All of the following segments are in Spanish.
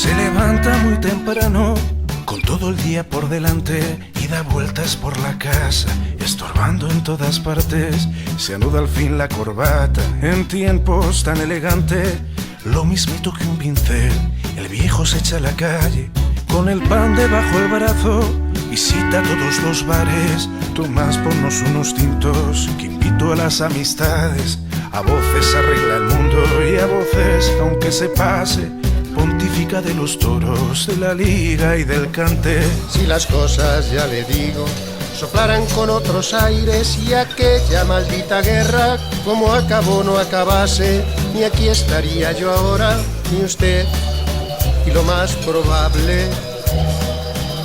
Se levanta muy temprano, con todo el día por delante, y da vueltas por la casa, estorbando en todas partes. Se anuda al fin la corbata, en tiempos tan elegante, lo mismito que un pincel. El viejo se echa a la calle, con el pan debajo el brazo, visita todos los bares. Tomás, ponnos unos tintos, que invito a las amistades. A voces arregla el mundo y a voces, aunque se pase, pontifica de los toros, de la liga y del cante. Si las cosas, ya le digo, soplaran con otros aires, y aquella maldita guerra, como acabó no acabase, ni aquí estaría yo ahora, ni usted. Y lo más probable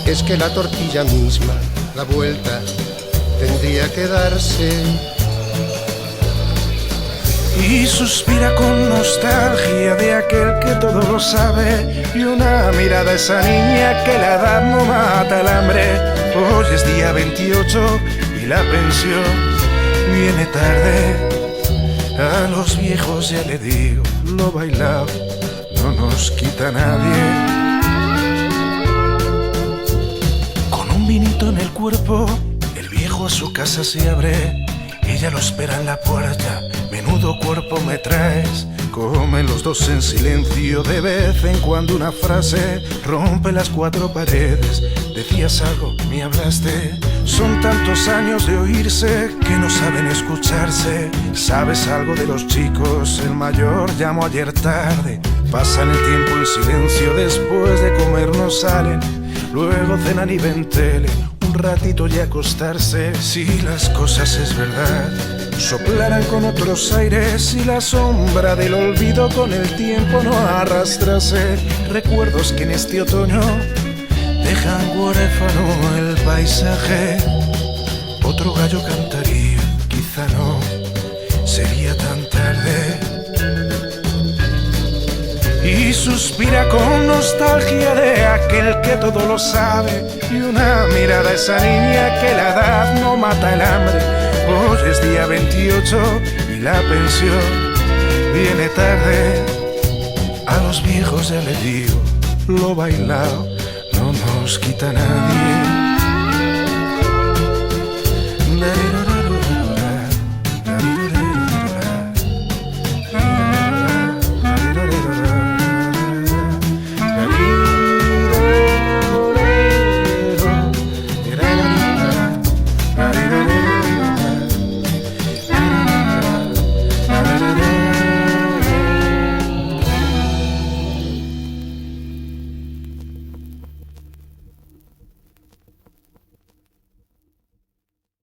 es que la tortilla misma, la vuelta, tendría que darse. Y suspira con nostalgia de aquel que todo lo sabe, y una mirada a esa niña que la edad no mata el hambre. Hoy es día 28 y la pensión viene tarde. A los viejos ya le digo, lo bailado no nos quita nadie. Con un vinito en el cuerpo, el viejo a su casa se abre. Ella lo espera en la puerta, menudo cuerpo me traes. Comen los dos en silencio, de vez en cuando una frase rompe las cuatro paredes. Decías algo, me hablaste. Son tantos años de oírse que no saben escucharse. ¿Sabes algo de los chicos? El mayor llamó ayer tarde. Pasan el tiempo en silencio, después de comer no salen. Luego cenan y ven tele, un ratito y acostarse. Si las cosas es verdad, soplaran con otros aires, y la sombra del olvido con el tiempo no arrastrase. Recuerdos que en este otoño dejan huérfano el paisaje. Otro gallo cantaría, quizá no, sería tan tarde. Y suspira con nostalgia de aquel que todo lo sabe, y una mirada a esa niña que la edad no mata el hambre. Hoy es día 28 y la pensión viene tarde. A los viejos ya le digo, lo bailado no nos quita nadie.